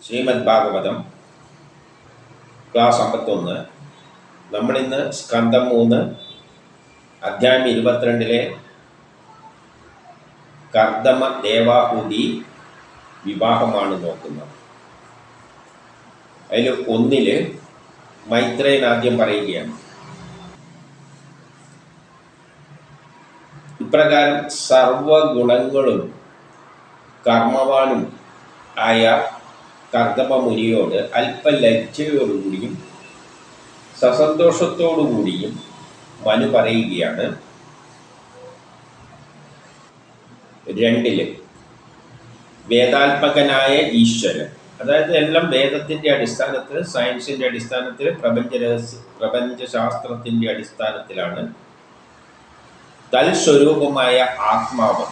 Shrimad Bhagavatam class 51. നമ്മളിന്ന് സ്കന്ധം 3 അധ്യായം 22 കർദമ ദേവാഹൂതി വിവാഹമാണ് നോക്കുന്നത്. അതിൽ 1 മൈത്രേയൻ ആദ്യം പറയുകയാണ്. ഇപ്രകാരം സർവഗുണങ്ങളും കർമ്മവാനും ആയ കർദമ മുനിയോട് അല്പ ലജ്ജയോടുകൂടിയും സസന്തോഷത്തോടുകൂടിയും മനു പറയുകയാണ്. 2 വേദാത്മകനായ ഈശ്വരൻ, അതായത് എല്ലാം വേദത്തിൻ്റെ അടിസ്ഥാനത്തിൽ, സയൻസിൻ്റെ അടിസ്ഥാനത്തിൽ, പ്രപഞ്ചശാസ്ത്രത്തിൻ്റെ അടിസ്ഥാനത്തിലാണ്. തൽസ്വരൂപമായ ആത്മാവ്,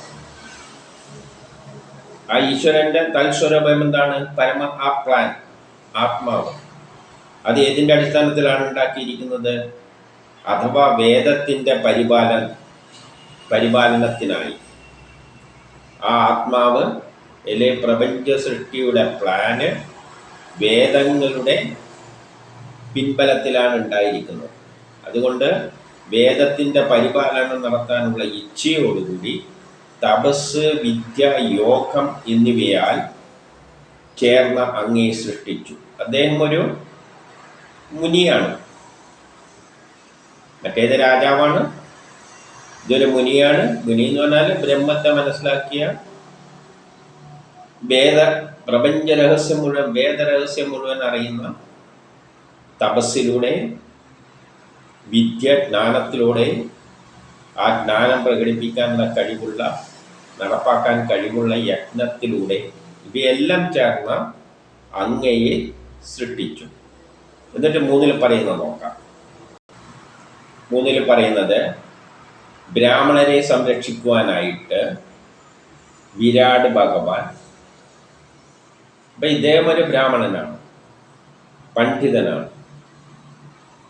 ആ ഈശ്വരൻ്റെ തൽസ്വരൂപം എന്താണ്? പരമ ആത്മാവ്. അത് ഏതിൻ്റെ അടിസ്ഥാനത്തിലാണ് ഉണ്ടാക്കിയിരിക്കുന്നത്? അഥവാ വേദത്തിൻ്റെ പരിപാലനത്തിനായി ആ ആത്മാവ് പ്രപഞ്ച സൃഷ്ടിയുടെ പ്ലാന് വേദങ്ങളുടെ പിൻബലത്തിലാണ് ഉണ്ടായിരിക്കുന്നത്. അതുകൊണ്ട് വേദത്തിൻ്റെ പരിപാലനം നടത്താനുള്ള ഇച്ഛയോടുകൂടി തപസ്, വിദ്യ, യോഗം എന്നിവയാൽ ചേർന്ന അങ്ങയെ സൃഷ്ടിച്ചു. അദ്ദേഹം ഒരു മുനിയാണ്. മറ്റേത് രാജാവാണ്, ഇതൊരു മുനിയാണ്. മുനി എന്ന് പറഞ്ഞാൽ ബ്രഹ്മത്തെ മനസ്സിലാക്കിയ, വേദരഹസ്യം മുഴുവൻ അറിയുന്ന, തപസ്സിലൂടെ, ജ്ഞാനത്തിലൂടെ ആ ജ്ഞാനം പ്രകടിപ്പിക്കാനുള്ള കഴിവുള്ള, നടപ്പാക്കാൻ കഴിവുള്ള യജ്ഞത്തിലൂടെ ഇവയെല്ലാം ചേർന്ന അങ്ങയെ സൃഷ്ടിച്ചു. എന്നിട്ട് 3 പറയുന്നത് നോക്കാം. 3 പറയുന്നത്, ബ്രാഹ്മണരെ സംരക്ഷിക്കുവാനായിട്ട് വിരാട് ഭഗവാൻ, അപ്പം ഇദ്ദേഹം ഒരു ബ്രാഹ്മണനാണ്, പണ്ഡിതനാണ്.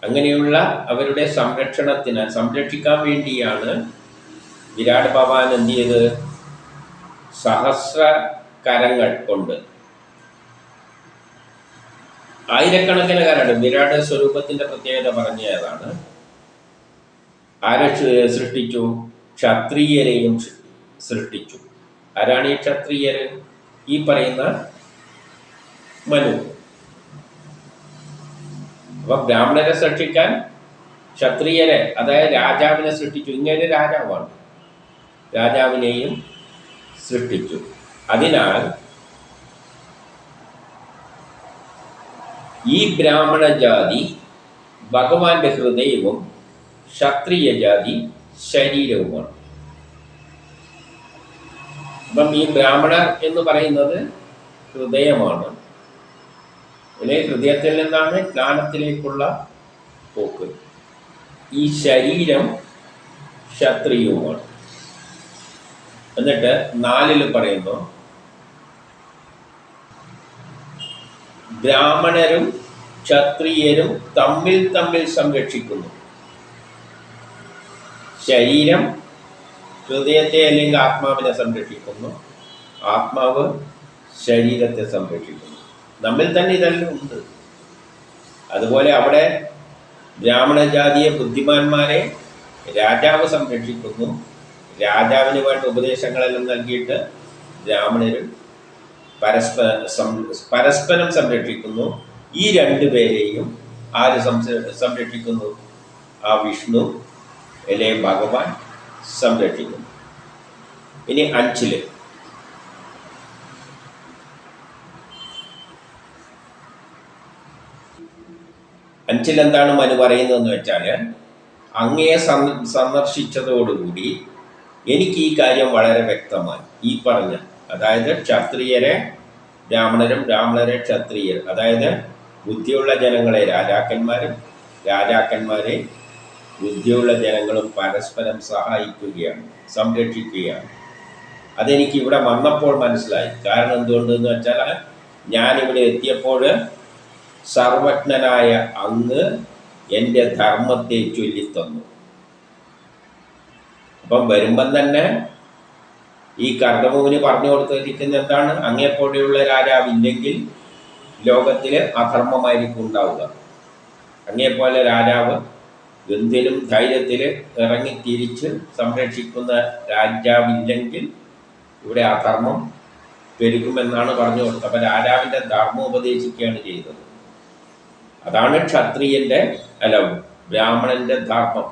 അങ്ങനെയുള്ള അവരുടെ സംരക്ഷിക്കാൻ വേണ്ടിയാണ് വിരാട് ഭഗവാൻ എന്ത് ചെയ്ത്? സഹസ്ര കരങ്ങൾ കൊണ്ട്, ആയിരക്കണക്കിന് കരങ്ങൾ. വിരാട് സ്വരൂപത്തിന്റെ പ്രത്യേകത പറഞ്ഞതാണ്. ആരെ സൃഷ്ടിച്ചു? ക്ഷത്രിയരെയും സൃഷ്ടിച്ചു. ആരാണ് ഈ ക്ഷത്രിയര്? ഈ പറയുന്ന മനു. അപ്പൊ ബ്രാഹ്മണരെ സൃഷ്ടിക്കാൻ ക്ഷത്രിയരെ, അതായത് രാജാവിനെ സൃഷ്ടിച്ചു. ഇങ്ങനെ രാജാവാണ്, രാജാവിനെയും സൃഷ്ടിച്ചു. അതിനാൽ ഈ ബ്രാഹ്മണ ജാതി ഭഗവാന്റെ ഹൃദയവും ക്ഷത്രിയ ജാതി ശരീരവുമാണ്. അപ്പം ഈ ബ്രാഹ്മണർ എന്ന് പറയുന്നത് ഹൃദയമാണ്. ഹൃദയത്തിൽ നിന്നാണ് ജ്ഞാനത്തിലേക്കുള്ള പോക്ക്. ഈ ശരീരം ക്ഷത്രിയവുമാണ്. എന്നിട്ട് 4 പറയുന്നു, ബ്രാഹ്മണരും ക്ഷത്രിയരും തമ്മിൽ സംരക്ഷിക്കുന്നു. ശരീരം ഹൃദയത്തെ അല്ലെങ്കിൽ ആത്മാവിനെ സംരക്ഷിക്കുന്നു, ആത്മാവ് ശരീരത്തെ സംരക്ഷിക്കുന്നു. നമ്മിൽ തന്നെ ഇതെല്ലാം ഉണ്ട്. അതുപോലെ അവിടെ ബ്രാഹ്മണ ജാതിയെ, ബുദ്ധിമാന്മാരെ രാജാവ് സംരക്ഷിക്കുന്നു. രാജാവിന് വേണ്ട ഉപദേശങ്ങളെല്ലാം നൽകിയിട്ട് ബ്രാഹ്മണരും പരസ്പരം സംരക്ഷിക്കുന്നു. ഈ 2 പേരെയും ആര് സംരക്ഷിക്കുന്നു? ആ വിഷ്ണു ഭഗവാൻ സംരക്ഷിക്കുന്നു. ഇനി 5 എന്താണ് മനു പറയുന്നതെന്ന് വെച്ചാൽ, അങ്ങയെ സന്ദർശിച്ചതോടുകൂടി എനിക്ക് ഈ കാര്യം വളരെ വ്യക്തമായി. ഈ പറഞ്ഞ, അതായത് ക്ഷത്രിയരെ ബ്രാഹ്മണരും, ബ്രാഹ്മണരെ ക്ഷത്രിയർ, അതായത് ബുദ്ധിയുള്ള ജനങ്ങളെ രാജാക്കന്മാരും, രാജാക്കന്മാരെ ബുദ്ധിയുള്ള ജനങ്ങളും പരസ്പരം സഹായിക്കുകയാണ്, സംരക്ഷിക്കുകയാണ്. അതെനിക്ക് ഇവിടെ വന്നപ്പോൾ മനസ്സിലായി. കാരണം എന്തുകൊണ്ടെന്ന് വെച്ചാൽ, ഞാനിവിടെ എത്തിയപ്പോൾ സർവജ്ഞനായ അങ്ങ് എൻ്റെ ധർമ്മത്തെ ചൊല്ലിത്തന്നു. അപ്പം വരുമ്പം തന്നെ ഈ കർദമുവിന് പറഞ്ഞു കൊടുത്തിരിക്കുന്ന എന്താണ്? അങ്ങയെപ്പോലെയുള്ള രാജാവില്ലെങ്കിൽ ലോകത്തിൽ അധർമ്മമായിരിക്കും ഉണ്ടാവുക. അങ്ങേപ്പോലെ രാജാവ് എന്തിനും ധൈര്യത്തിൽ ഇറങ്ങി തിരിച്ച് സംരക്ഷിക്കുന്ന രാജാവില്ലെങ്കിൽ ഇവിടെ അധർമ്മം പെരുകുമെന്നാണ് പറഞ്ഞു കൊടുത്തത്. അപ്പം രാജാവിൻ്റെ ധർമ്മം ഉപദേശിക്കുകയാണ് ചെയ്തത്. അതാണ് ക്ഷത്രിയൻ്റെ ബ്രാഹ്മണൻ്റെ ധർമ്മം.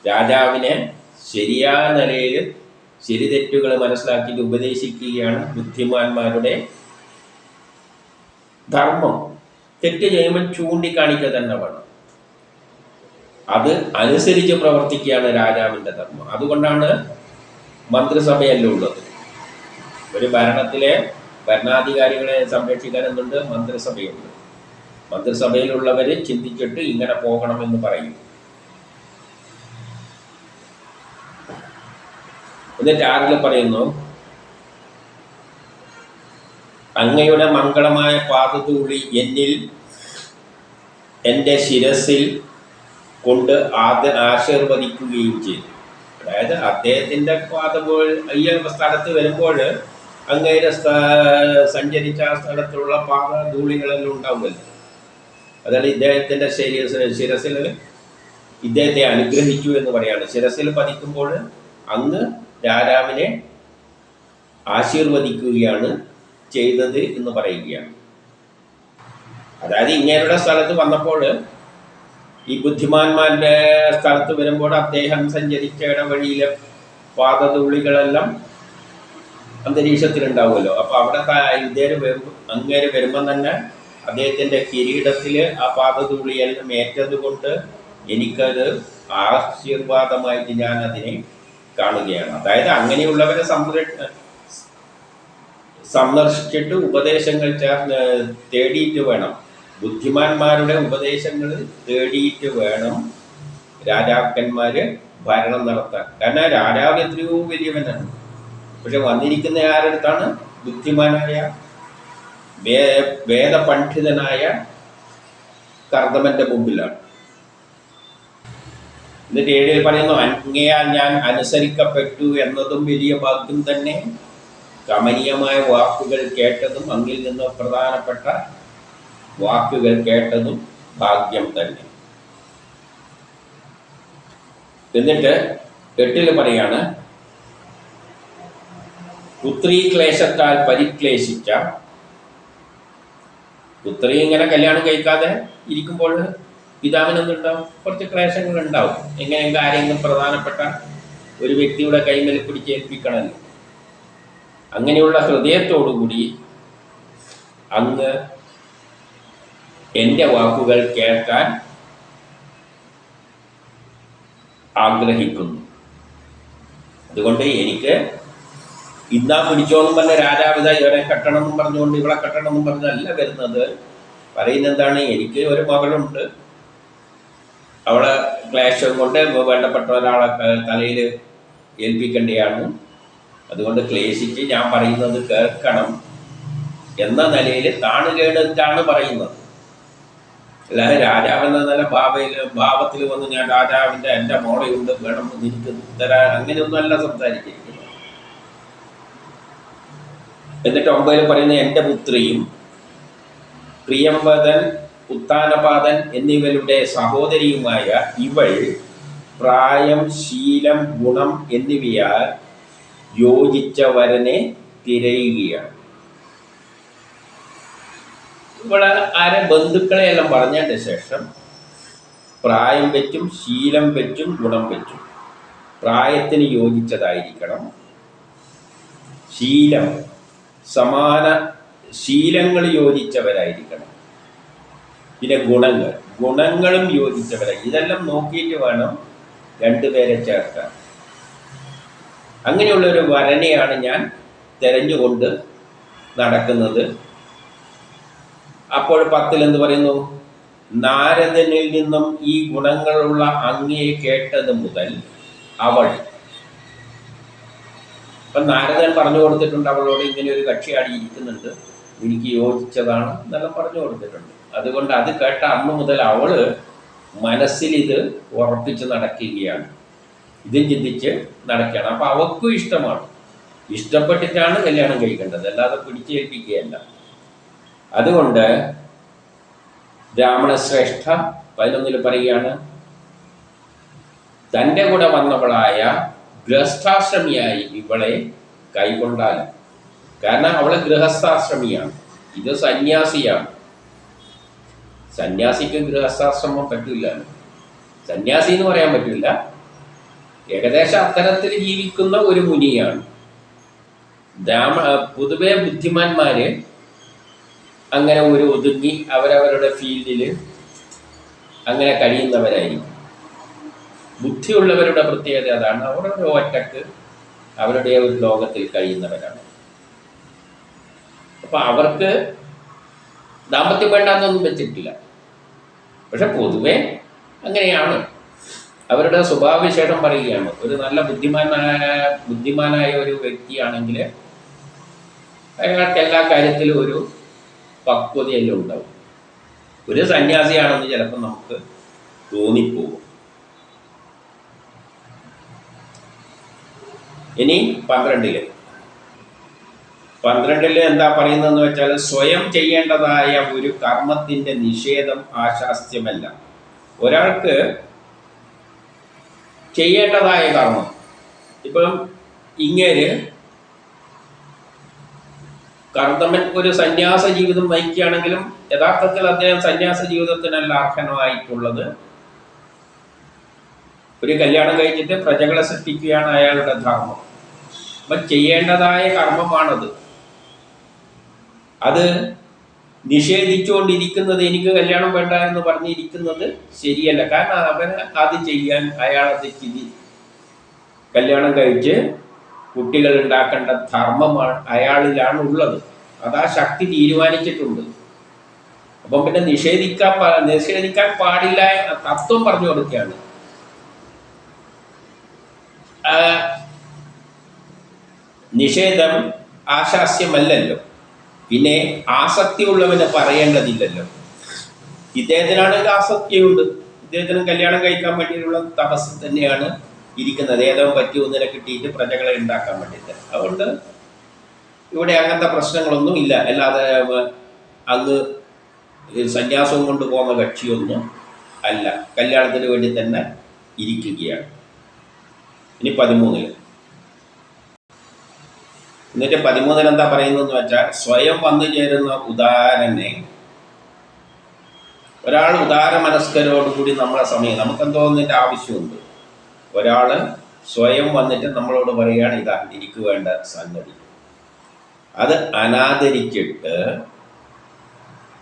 രാജാവിനെ ശരിയായ നിലയിൽ ശരി തെറ്റുകൾ മനസ്സിലാക്കിയിട്ട് ഉപദേശിക്കുകയാണ് ബുദ്ധിമാന്മാരുടെ ധർമ്മം. തെറ്റ് ചെയ്യുമ്പോൾ ചൂണ്ടിക്കാണിക്കുക തന്നെ വേണം. അത് അനുസരിച്ച് പ്രവർത്തിക്കുകയാണ് രാജാവിൻ്റെ ധർമ്മം. അതുകൊണ്ടാണ് മന്ത്രിസഭയെല്ലാം ഉള്ളത്. ഒരു ഭരണത്തിലെ ഭരണാധികാരികളെ സംരക്ഷിക്കാൻ എന്തുണ്ട്? മന്ത്രിസഭയുണ്ട്. മന്ത്രിസഭയിലുള്ളവർ ചിന്തിച്ചിട്ട് ഇങ്ങനെ പോകണമെന്ന് പറയും. എന്നിട്ട് ആരിൽ പറയുന്നു, അങ്ങയുടെ മംഗളമായ പാദധൂളി എന്നിൽ എൻ്റെ ശിരസിൽ കൊണ്ട് ആശീർവദിക്കുകയും ചെയ്തു. അതായത് അദ്ദേഹത്തിൻ്റെ ഈ സ്ഥലത്ത് വരുമ്പോൾ അങ്ങയുടെ സഞ്ചരിച്ച ആ സ്ഥലത്തുള്ള പാദധൂളികളെല്ലാം ഉണ്ടാവുമല്ലോ. അതായത് ഇദ്ദേഹത്തിൻ്റെ ശിരസിൽ ഇദ്ദേഹത്തെ അനുഗ്രഹിച്ചു എന്ന് പറയാണ്. ശിരസിൽ പതിക്കുമ്പോൾ അങ്ങ് രാജാവിനെ ആശീർവദിക്കുകയാണ് ചെയ്തത് എന്ന് പറയുകയാണ്. അതായത് ഇങ്ങേരുടെ സ്ഥലത്ത് വന്നപ്പോൾ, ഈ ബുദ്ധിമാന്മാരുടെ സ്ഥലത്ത് വരുമ്പോൾ അദ്ദേഹം സഞ്ചരിച്ച ഇടവഴിയിലെ പാദധൂളികളെല്ലാം അന്തരീക്ഷത്തിലുണ്ടാവുമല്ലോ. അപ്പോൾ അവിടെ അങ്ങേര് വരുമ്പം തന്നെ അദ്ദേഹത്തിൻ്റെ കിരീടത്തിൽ ആ പാദധൂളിയെല്ലാം ഏറ്റത് കൊണ്ട് എനിക്കത് ആശീർവാദമായിട്ട് ഞാൻ അതിനെ കാണുകയാണ്. അതായത് അങ്ങനെയുള്ളവരെ സന്ദർശിച്ചിട്ട് ഉപദേശങ്ങൾ തേടിയിട്ട് വേണം, ബുദ്ധിമാന്മാരുടെ ഉപദേശങ്ങൾ തേടിയിട്ട് വേണം രാജാക്കന്മാർ ഭരണം നടത്താൻ. കാരണം രാജാവ് എത്രയോ വലിയവനാണ്. പക്ഷെ വന്നിരിക്കുന്ന ആരടുത്താണ്? ബുദ്ധിമാനായ വേദപണ്ഡിതനായ കർദമൻ്റെ മുമ്പിലാണ്. എന്നിട്ട് 7 പറയുന്നു, അങ്ങയാൽ ഞാൻ അനുസരിക്കപ്പെട്ടു എന്നതും വലിയ ഭാഗ്യം തന്നെ. കമനീയമായ വാക്കുകൾ കേട്ടതും അങ്ങിൽ നിന്ന് പ്രധാനപ്പെട്ട വാക്കുകൾ കേട്ടതും ഭാഗ്യം തന്നെ. എന്നിട്ട് 8 പറയാണ്, പുത്രീ ക്ലേശത്താൽ പരിക്ലേശിച്ച പുത്രി ഇങ്ങനെ കല്യാണം കഴിക്കാതെ ഇരിക്കുമ്പോൾ പിതാവിനെന്തുണ്ടാവും? കുറച്ച് ക്ലേശങ്ങൾ ഉണ്ടാവും. എങ്ങനെയെങ്കിലും ആരെങ്കിലും പ്രധാനപ്പെട്ട ഒരു വ്യക്തിയുടെ കൈമേൽ പിടിച്ചേൽപ്പിക്കണമല്ലോ. അങ്ങനെയുള്ള ഹൃദയത്തോടുകൂടി അങ്ങ് എൻ്റെ വാക്കുകൾ കേൾക്കാൻ ആഗ്രഹിക്കുന്നു. അതുകൊണ്ട് എനിക്ക് ഇന്നാ പിടിച്ചോന്നും പറഞ്ഞ രാജാവിത ഇവരെ കെട്ടണമെന്നും പറഞ്ഞുകൊണ്ട് ഇവളെ കെട്ടണമെന്നും പറഞ്ഞല്ല വരുന്നത്. പറയുന്നതെന്താണ്? എനിക്ക് ഒരു മകളുണ്ട്, അവളെ ക്ലേശം കൊണ്ട് വേണ്ടപ്പെട്ട ഒരാളെ തലയിൽ ഏൽപ്പിക്കേണ്ടതാണ്. അതുകൊണ്ട് ക്ലേശിച്ച് ഞാൻ പറയുന്നത് കേൾക്കണം എന്ന നിലയിൽ താണുകേടിട്ടാണ് പറയുന്നത്. അല്ലാതെ രാജാവെന്ന നില ഭാവത്തിൽ വന്ന് ഞാൻ രാജാവിൻ്റെ എൻ്റെ മോളയുണ്ട് വേണം എനിക്ക് തരാൻ അങ്ങനെയൊന്നും അല്ല സംസാരിച്ചിരിക്കുന്നത്. എന്നിട്ട് 9 പറയുന്നത്, എൻ്റെ പുത്രിയും പ്രിയംവദൻ ഉത്താനപാദൻ എന്നിവരുടെ സഹോദരിയുമായ ഇവൾ പ്രായം, ശീലം, ഗുണം എന്നിവയാൽ യോജിച്ച വരനെ തിരയുകയാണ്. ഇവിടെ ബന്ധുക്കളെയെല്ലാം പറഞ്ഞതിൻ്റെ ശേഷം പ്രായം വെച്ചും ശീലം വെച്ചും ഗുണം വെച്ചും. പ്രായത്തിന് യോജിച്ചതായിരിക്കണം. ശീലം സമാന ശീലങ്ങൾ യോജിച്ചവരായിരിക്കണം. പിന്നെ ഗുണങ്ങളും യോജിച്ചവരായി. ഇതെല്ലാം നോക്കിയിട്ട് വേണം 2 പേരെ ചേർക്കാൻ. അങ്ങനെയുള്ളൊരു വരനെയാണ് ഞാൻ തിരഞ്ഞുകൊണ്ട് നടക്കുന്നത്. അപ്പോൾ 10 എന്ത് പറയുന്നു? നാരദനിൽ നിന്നും ഈ ഗുണങ്ങളുള്ള അങ്ങയെ കേട്ടത് മുതൽ അവൾ. അപ്പം നാരദൻ പറഞ്ഞു കൊടുത്തിട്ടുണ്ട് അവളോട്, ഇങ്ങനെ ഒരു കക്ഷിയാടി ഇരിക്കുന്നുണ്ട്, എനിക്ക് യോജിച്ചതാണ് എന്നെല്ലാം പറഞ്ഞു കൊടുത്തിട്ടുണ്ട്. അതുകൊണ്ട് അത് കേട്ട അന്ന് മുതൽ അവൾ മനസ്സിൽ ഇത് ഉറപ്പിച്ച് നടക്കുകയാണ്, ഇതും ചിന്തിച്ച് നടക്കുകയാണ്. അപ്പം അവൾക്കും ഇഷ്ടമാണ്, ഇഷ്ടപ്പെട്ടിട്ടാണ് കല്യാണം കഴിക്കേണ്ടത്, അല്ലാതെ പിടിച്ചേൽപ്പിക്കുകയല്ല. അതുകൊണ്ട് ബ്രാഹ്മണശ്രേഷ്ഠ 11 പറയുകയാണ്, തൻ്റെ കൂടെ വന്നവളായ ഗൃഹസ്ഥാശ്രമിയായി ഇവളെ കൈകൊണ്ടാൽ. കാരണം അവള് ഗൃഹസ്ഥാശ്രമിയാണ്, ഇത് സന്യാസിയാണ്. സന്യാസിക്ക് ഗൃഹസ്ഥാശ്രമം പറ്റില്ല, സന്യാസി എന്ന് പറയാൻ പറ്റില്ല, ഏകദേശം അത്തരത്തിൽ ജീവിക്കുന്ന ഒരു മുനിയാണ്. പൊതുവെ ബുദ്ധിമാന്മാര് അങ്ങനെ ഒരു ഒതുങ്ങി അവരവരുടെ ഫീൽഡിൽ അങ്ങനെ കഴിയുന്നവരായിരിക്കും. ബുദ്ധിയുള്ളവരുടെ പ്രത്യേകത അതാണ്, അവരവരുടെ ഒറ്റക്ക് അവരുടെ ഒരു ലോകത്തിൽ കഴിയുന്നവരാണ്. അപ്പം അവർക്ക് ദാമ്പത്യം വേണ്ടാന്നൊന്നും വെച്ചിട്ടില്ല. പക്ഷെ പൊതുവെ അങ്ങനെയാണ്. അവരുടെ സ്വഭാവവിശേഷം പറയുകയാണ്. ഒരു നല്ല ബുദ്ധിമാനായ ഒരു വ്യക്തിയാണെങ്കിൽ അയാൾക്ക് എല്ലാ കാര്യത്തിലും ഒരു പക്വതയെല്ലാം ഉണ്ടാവും. ഒരു സന്യാസിയാണെന്ന് ചിലപ്പോൾ നമുക്ക് തോന്നിപ്പോകും. ഇനി 12 എന്താ പറയുന്നതെന്ന് വെച്ചാൽ, സ്വയം ചെയ്യേണ്ടതായ ഒരു കർമ്മത്തിൻ്റെ നിഷേധം ആശാസ്യമല്ല. ഒരാൾക്ക് ചെയ്യേണ്ടതായ കർമ്മം, ഇപ്പം ഇങ്ങേര് കർദമൻ ഒരു സന്യാസ ജീവിതം നയിക്കുകയാണെങ്കിലും യഥാർത്ഥത്തിൽ അദ്ദേഹം സന്യാസ ജീവിതത്തിനല്ല അർഹനായിട്ടുള്ളത്. ഒരു കല്യാണം കഴിച്ചിട്ട് പ്രജകളെ സൃഷ്ടിക്കുകയാണ് അയാളുടെ ധർമ്മം. അപ്പം ചെയ്യേണ്ടതായ കർമ്മമാണത്. അത് നിഷേധിച്ചുകൊണ്ടിരിക്കുന്നത്, എനിക്ക് കല്യാണം വേണ്ട എന്ന് പറഞ്ഞിരിക്കുന്നത് ശരിയല്ല. കാരണം അവന് അത് ചെയ്യാൻ അയാളത് കല്യാണം കഴിച്ച് കുട്ടികൾ ഉണ്ടാക്കേണ്ട ധർമ്മമാണ് അയാളിലാണ് ഉള്ളത്. അതാ ശക്തി തീരുമാനിച്ചിട്ടുണ്ട്. അപ്പം പിന്നെ നിഷേധിക്കാൻ പാടില്ല എന്ന തത്വം പറഞ്ഞു കൊടുക്കുകയാണ്. നിഷേധം ആശാസ്യമല്ലല്ലോ, പിന്നെ ആസക്തിയുള്ളവന് പറയേണ്ടതില്ലല്ലോ. ഇദ്ദേഹത്തിനാണെങ്കിൽ ആസക്തിയുണ്ട്, ഇദ്ദേഹത്തിന് കല്യാണം കഴിക്കാൻ വേണ്ടിയിട്ടുള്ള തപസ് തന്നെയാണ് ഇരിക്കുന്നത്. ഏതോ പറ്റിയൊന്നിനെ കിട്ടിയിട്ട് പ്രജകളെ ഉണ്ടാക്കാൻ വേണ്ടിയിട്ട്. അതുകൊണ്ട് ഇവിടെ അങ്ങനത്തെ പ്രശ്നങ്ങളൊന്നും ഇല്ല. അല്ലാതെ അങ്ങ് സന്യാസവും കൊണ്ട് പോകുന്ന കക്ഷിയൊന്നും അല്ല, കല്യാണത്തിന് വേണ്ടി തന്നെ ഇരിക്കുകയാണ്. ഇനി 13 എന്നിട്ട് 13 എന്താ പറയുന്നതെന്ന് വെച്ചാൽ, സ്വയം വന്നു ചേരുന്ന ഉദാരനെ, ഒരാൾ ഉദാര മനസ്കരോടുകൂടി നമ്മളെ സമയം, നമുക്കെന്തോ ഒന്നിൻ്റെ ആവശ്യമുണ്ട്. ഒരാൾ സ്വയം വന്നിട്ട് നമ്മളോട് പറയുകയാണ്, ഇതാ എനിക്ക് വേണ്ട സംഗതി. അത് അനാദരിച്ചിട്ട്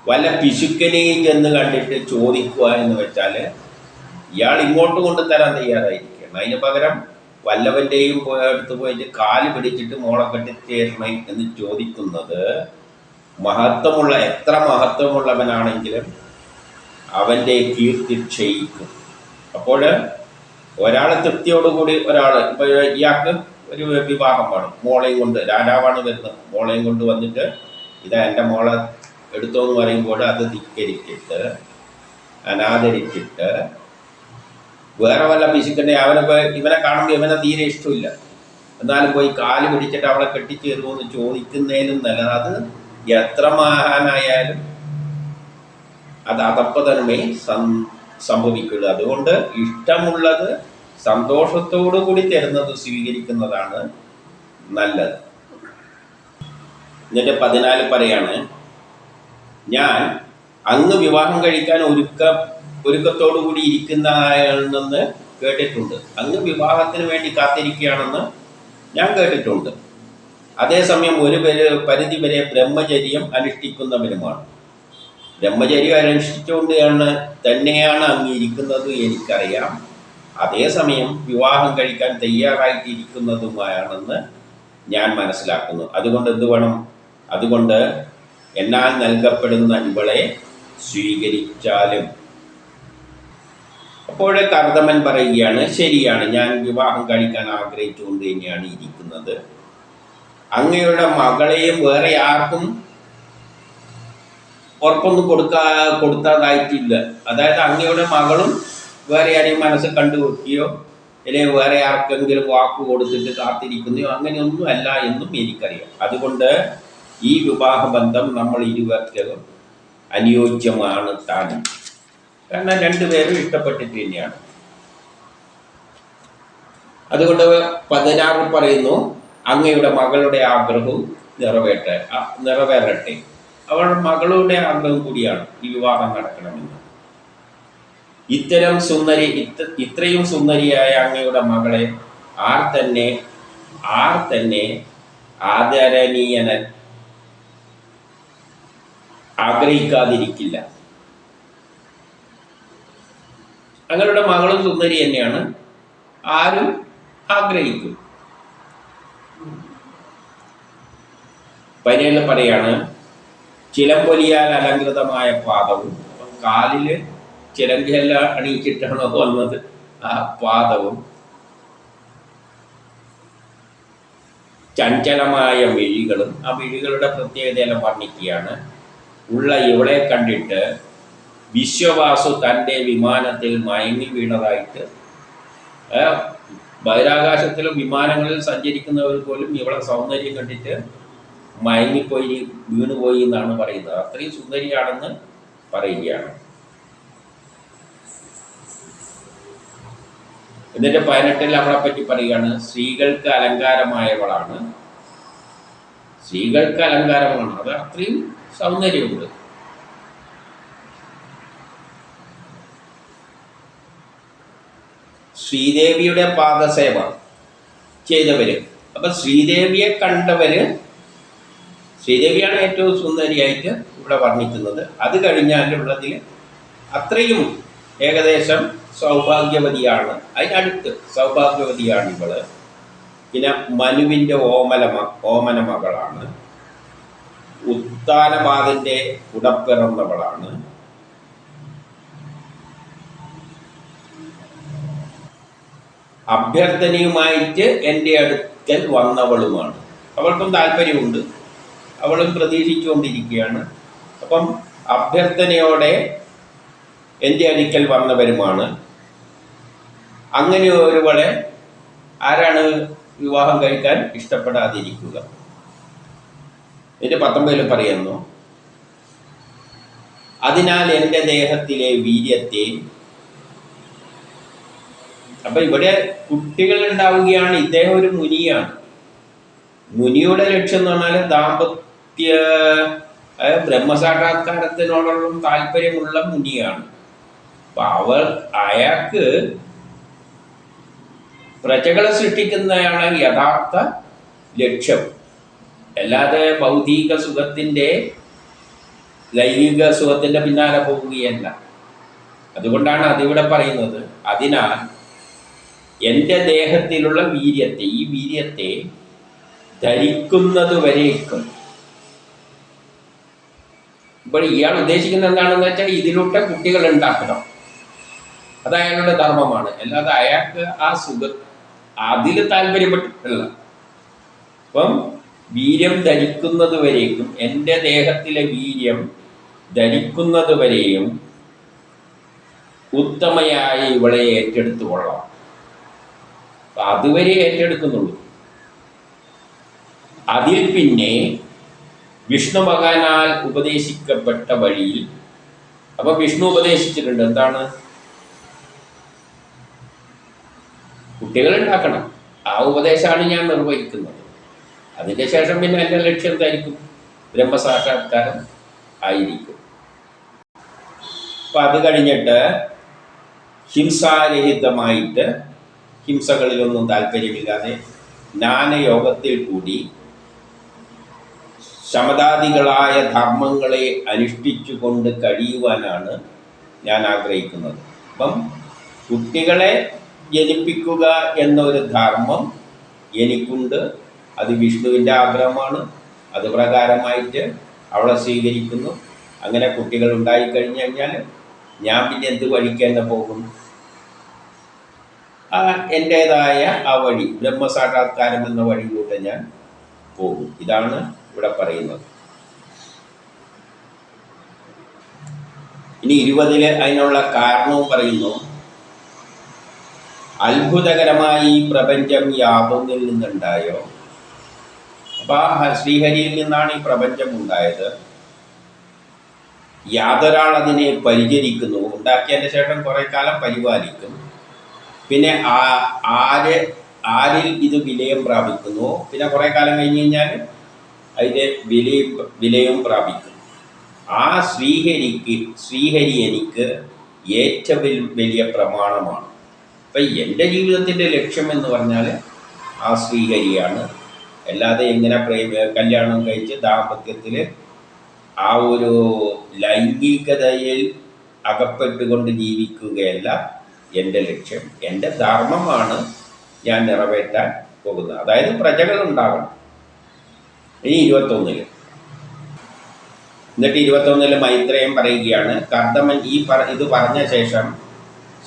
വല്ല പിശുക്കനെയും ചെന്ന് കണ്ടിട്ട് ചോദിക്കുക എന്ന് വെച്ചാൽ ഇയാൾ ഇങ്ങോട്ട് കൊണ്ടുതരാൻ തയ്യാറായിരിക്കണം. അതിന് പകരം വല്ലവൻ്റെയും അടുത്ത് പോയിട്ട് കാല് പിടിച്ചിട്ട് മോളെ കെട്ടിച്ചേരണേ എന്ന് ചോദിക്കുന്നത് എത്ര മഹത്വമുള്ളവനാണെങ്കിലും അവൻ്റെ കീർത്തി ക്ഷയിക്കും. അപ്പോൾ ഒരാളെ തൃപ്തിയോടുകൂടി ഇപ്പോൾ ഇയാൾക്ക് ഒരു വിവാഹം വേണം, മോളെയും കൊണ്ട്, രാജാവാണ് വരുന്നത്, മോളെയും കൊണ്ട് വന്നിട്ട് ഇതാ എൻ്റെ മോളെ എടുത്തോന്ന് പറയുമ്പോൾ അത് ധിക്കരിച്ചിട്ട് അനാദരിച്ചിട്ട് വേറെ വല്ല പിശുക്കൻ്റെ ഇവനെ കാണുമ്പോൾ ഇവനെ തീരെ ഇഷ്ടമില്ല, എന്നാലും പോയി കാല് പിടിച്ചിട്ട് അവളെ കെട്ടിച്ചേരുമോ എന്ന് ചോദിക്കുന്നതിനും നല്ലത്. അത് എത്ര മഹാനായാലും അത് അധപ്പതനമേ സംഭവിക്കുള്ളൂ. അതുകൊണ്ട് ഇഷ്ടമുള്ളത് സന്തോഷത്തോടു കൂടി തരുന്നത് സ്വീകരിക്കുന്നതാണ് നല്ലത്. എന്നിട്ട് 14 പറയാണ്, ഞാൻ അങ്ങ് വിവാഹം കഴിക്കാൻ ഒരുക്കത്തോടു കൂടി ഇരിക്കുന്നതാണെന്ന് കേട്ടിട്ടുണ്ട്. അങ്ങ് വിവാഹത്തിന് വേണ്ടി കാത്തിരിക്കുകയാണെന്ന് ഞാൻ കേട്ടിട്ടുണ്ട്. അതേസമയം ഒരു പരിധി വരെ ബ്രഹ്മചര്യം അനുഷ്ഠിക്കുന്നവരുമാണ്. ബ്രഹ്മചര്യം അനുഷ്ഠിച്ചുകൊണ്ട് തന്നെയാണ് അങ്ങ് ഇരിക്കുന്നത് എനിക്കറിയാം. അതേസമയം വിവാഹം കഴിക്കാൻ തയ്യാറായിട്ടിരിക്കുന്നതുമാണെന്ന് ഞാൻ മനസ്സിലാക്കുന്നു. അതുകൊണ്ട് എന്ത് വേണം? അതുകൊണ്ട് എന്നാൽ നൽകപ്പെടുന്ന ഇവളെ സ്വീകരിച്ചാലും. അപ്പോഴേ കർദമൻ പറയുകയാണ്, ശരിയാണ്, ഞാൻ വിവാഹം കഴിക്കാൻ ആഗ്രഹിച്ചുകൊണ്ട് തന്നെയാണ് ഇരിക്കുന്നത്. അങ്ങയുടെ മകളെയും വേറെ ആർക്കും ഉറപ്പൊന്നും കൊടുത്തതായിട്ടില്ല. അതായത് അങ്ങയുടെ മകളും വേറെ ആരെയും മനസ്സ് കണ്ടുവെക്കുകയോ അല്ലെങ്കിൽ വേറെ ആർക്കെങ്കിലും വാക്ക് കൊടുത്തിട്ട് കാത്തിരിക്കുന്നയോ അങ്ങനെയൊന്നും അല്ല എന്നും എനിക്കറിയാം. അതുകൊണ്ട് ഈ വിവാഹബന്ധം നമ്മൾ ഇരുവർക്കും അനുയോജ്യമാണ് താനും. കാരണം രണ്ടുപേരും ഇഷ്ടപ്പെട്ടിട്ട് തന്നെയാണ്. അതുകൊണ്ട് 16 പറയുന്നു, അങ്ങയുടെ മകളുടെ ആഗ്രഹവും നിറവേറട്ടെ. അവളുടെ മകളുടെ ആഗ്രഹം കൂടിയാണ് ഈ വിവാഹം നടക്കണമെന്ന്. ഇത്രയും സുന്ദരിയായ അങ്ങയുടെ മകളെ ആർ തന്നെ ആദരണീയന ആഗ്രഹിക്കാതിരിക്കില്ല. അങ്ങയുടെ മകളും സുന്ദരി തന്നെയാണ്, ആരും ആഗ്രഹിക്കും. 17 പറയാണ്, ചിലമ്പൊലിയാൽ അലങ്കൃതമായ പാദവും, കാലില് ചിലങ്കെല്ലാം അണിയിച്ചിട്ടാണോ വന്നത്, ആ പാദവും ചഞ്ചലമായ മിഴികളും, ആ മിഴികളുടെ പ്രത്യേകതയെല്ലാം വർണ്ണിക്കുകയാണ്. ഉള്ള ഇവളെ കണ്ടിട്ട് വിശ്വവാസു തൻ്റെ വിമാനത്തിൽ മയങ്ങി വീണതായിട്ട്, ബഹിരാകാശത്തിലും വിമാനങ്ങളിൽ സഞ്ചരിക്കുന്നവർ പോലും ഇവളെ സൗന്ദര്യം കണ്ടിട്ട് വീണുപോയി എന്നാണ് പറയുന്നത്. അത്രയും സുന്ദരിയാണെന്ന് പറയുകയാണ്. എന്നിട്ട് 18 അവളെ പറ്റി പറയുകയാണ്, സ്ത്രീകൾക്ക് അലങ്കാരമായവളാണ്. സ്ത്രീകൾക്ക് അലങ്കാരമാണ്, അത് അത്രയും സൗന്ദര്യമുണ്ട്. ശ്രീദേവിയുടെ പാദസേവ ചെയ്തവര്, അപ്പൊ ശ്രീദേവിയെ കണ്ടവര്, ശ്രീദേവിയാണ് ഏറ്റവും സുന്ദരിയായിട്ട് ഇവിടെ വർണ്ണിക്കുന്നത്. അത് കഴിഞ്ഞാലുള്ളതിൽ അത്രയും ഏകദേശം സൗഭാഗ്യവതിയാണ്, അതിനടുത്ത് സൗഭാഗ്യവതിയാണ് ഇവള്. പിന്നെ മനുവിൻ്റെ ഓമന മകളാണ്, ഉത്താനപാദന്റെ ഉടപ്പിറന്നവളാണ്, അഭ്യർത്ഥനയുമായിട്ട് എൻ്റെ അടുക്കൽ വന്നവളുമാണ്. അവൾക്കും താല്പര്യമുണ്ട്, അവളും പ്രതീക്ഷിച്ചുകൊണ്ടിരിക്കുകയാണ്. അപ്പം അഭ്യർത്ഥനയോടെ എൻ്റെ അടുക്കൽ വന്നവരുമാണ്. അങ്ങനെ ഒരുവളെ ആരാണ് വിവാഹം കഴിക്കാൻ ഇഷ്ടപ്പെടാതിരിക്കുക? ഇതിൻ്റെ 19 പറയുന്നു, അതിനാൽ എൻ്റെ ദേഹത്തിലെ വീര്യത്തെ. അപ്പൊ ഇവിടെ കുട്ടികൾ ഉണ്ടാവുകയാണ്. ഇദ്ദേഹം ഒരു മുനിയാണ്. മുനിയുടെ ലക്ഷ്യം എന്ന് പറഞ്ഞാൽ ബ്രഹ്മസാക്ഷാത്കാരത്തിനോടുള്ള താല്പര്യമുള്ള മുനിയാണ്. അപ്പൊ അയാൾക്ക് പ്രജകളെ സൃഷ്ടിക്കുന്നതാണ് യഥാർത്ഥ ലക്ഷ്യം, അല്ലാതെ ഭൗതിക സുഖത്തിൻ്റെ, ലൈംഗിക സുഖത്തിൻ്റെ പിന്നാലെ പോവുകയല്ല. അതുകൊണ്ടാണ് അതിവിടെ പറയുന്നത്, അതിനാൽ എൻ്റെ ദേഹത്തിലുള്ള വീര്യത്തെ, ഈ വീര്യത്തെ ധരിക്കുന്നത് വരേക്കും. ഇപ്പോൾ ഇയാൾ ഉദ്ദേശിക്കുന്നത് എന്താണെന്ന് വെച്ചാൽ ഇതിലൂടെ കുട്ടികൾ ഉണ്ടാക്കണം, അത് അയാളുടെ ധർമ്മമാണ്. അല്ലാതെ അയാൾക്ക് ആ അതിൽ താല്പര്യപ്പെട്ടിട്ടില്ല. അപ്പം വീര്യം ധരിക്കുന്നത് വരേക്കും, എൻ്റെ ദേഹത്തിലെ വീര്യം ധരിക്കുന്നത് വരെയും ഉത്തമയായ ഇവളെ ഏറ്റെടുത്തു കൊള്ളാം. അതുവരെ ഏറ്റെടുക്കുന്നുള്ളൂ. അതിൽ പിന്നെ വിഷ്ണു ഭഗവാനാൽ ഉപദേശിക്കപ്പെട്ട വഴിയിൽ, അപ്പൊ വിഷ്ണു ഉപദേശിച്ചിട്ടുണ്ട് എന്താണ്? കുട്ടികൾ ഉണ്ടാക്കണം. ആ ഉപദേശമാണ് ഞാൻ നിർവഹിക്കുന്നത്. അതിൻ്റെ ശേഷം പിന്നെ എൻ്റെ ലക്ഷ്യം എന്തായിരിക്കും? ബ്രഹ്മസാക്ഷാത്കാരം ആയിരിക്കും. അപ്പം അത് കഴിഞ്ഞിട്ട് ഹിംസാരഹിതമായിട്ട്, ഹിംസകളിലൊന്നും താല്പര്യമില്ലാതെ ജ്ഞാനയോഗത്തിൽ കൂടി ശമദാദികളായ ധർമ്മങ്ങളെ അനുഷ്ഠിച്ചുകൊണ്ട് കഴിയുവാനാണ് ഞാൻ ആഗ്രഹിക്കുന്നത്. അപ്പം കുട്ടികളെ ജനിപ്പിക്കുക എന്നൊരു ധർമ്മം എനിക്കുണ്ട്. അത് വിഷ്ണുവിൻ്റെ ആഗ്രഹമാണ്. അത് പ്രകാരമായിട്ട് അവളെ സ്വീകരിക്കുന്നു. അങ്ങനെ കുട്ടികൾ ഉണ്ടായിക്കഴിഞ്ഞു കഴിഞ്ഞാൽ ഞാൻ പിന്നെ എന്ത് വഴിക്ക് പോകും? എൻ്റേതായ ആ വഴി, ബ്രഹ്മസാക്ഷാത്കാരം എന്ന വഴിയിലൂടെ ഞാൻ പോകും. ഇതാണ് ഇവിടെ പറയുന്നത്. ഇനി 20 അതിനുള്ള കാരണവും പറയുന്നു. അത്ഭുതകരമായി ഈ പ്രപഞ്ചം യാതൊന്നിൽ നിന്നുണ്ടായോ? അപ്പൊ ആ ശ്രീഹരിയിൽ നിന്നാണ് ഈ പ്രപഞ്ചം ഉണ്ടായത്. യാതൊരാൾ അതിനെ പരിചരിക്കുന്നു, ഉണ്ടാക്കിയതിൻ്റെ ശേഷം കുറെ കാലം പരിപാലിക്കും. പിന്നെ ആരിൽ ഇത് വിലയം പ്രാപിക്കുന്നു, പിന്നെ കുറെ കാലം കഴിഞ്ഞ് കഴിഞ്ഞാൽ അതിൻ്റെ വിലയും പ്രാപിക്കും. ആ ശ്രീഹരി എനിക്ക് ഏറ്റവും വലിയ പ്രമാണമാണ്. അപ്പം എൻ്റെ ജീവിതത്തിൻ്റെ ലക്ഷ്യം എന്ന് പറഞ്ഞാൽ ആ ശ്രീഹരിയാണ്. അല്ലാതെ ഇങ്ങനെ കല്യാണം കഴിച്ച് ദാമ്പത്യത്തിൽ ആ ഒരു ലൈംഗികതയിൽ അകപ്പെട്ടുകൊണ്ട് ജീവിക്കുകയല്ല എൻ്റെ ലക്ഷ്യം. എൻ്റെ ധർമ്മമാണ് ഞാൻ നിറവേറ്റാൻ പോകുന്നത്. അതായത് പ്രജകൾ ഉണ്ടാകണം. ഇനി 21 എന്നിട്ട് 21 മൈത്രേയൻ പറയുകയാണ്, കർദമൻ ഇത് പറഞ്ഞ ശേഷം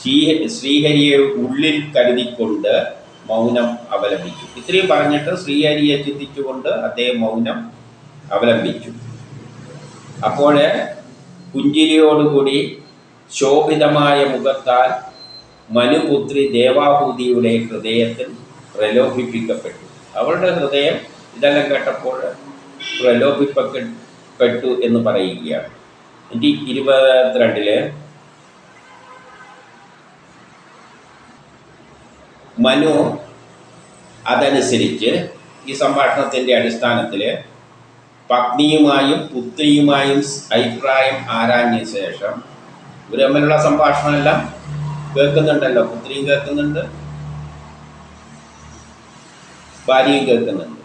ശ്രീഹരിയെ ഉള്ളിൽ കരുതിക്കൊണ്ട് മൗനം അവലംബിച്ചു. ഇത്രയും പറഞ്ഞിട്ട് ശ്രീഹരിയെ ചിന്തിച്ചുകൊണ്ട് അദ്ദേഹം മൗനം അവലംബിച്ചു. അപ്പോൾ പുഞ്ചിരിയോടുകൂടി ശോഭിതമായ മുഖത്താൽ മനുപുത്രി ദേവാഹൂതിയുടെ ഹൃദയത്തിൽ പ്രലോഭിപ്പിക്കപ്പെട്ടു. അവളുടെ ഹൃദയം ഇതെല്ലാം കേട്ടപ്പോൾ പ്രലോഭിപ്പിക്കപ്പെട്ടു എന്ന് പറയുകയാണ്. 22 മനു അതനുസരിച്ച് ഈ സംഭാഷണത്തിൻ്റെ അടിസ്ഥാനത്തിൽ പത്നിയുമായും പുത്രിയുമായും അഭിപ്രായം ആരാഞ്ഞ ശേഷം, ഇവർ തമ്മിലുള്ള സംഭാഷണമെല്ലാം കേൾക്കുന്നുണ്ടല്ലോ, പുത്രിയും കേൾക്കുന്നുണ്ട്, ഭാര്യയും കേൾക്കുന്നുണ്ട്,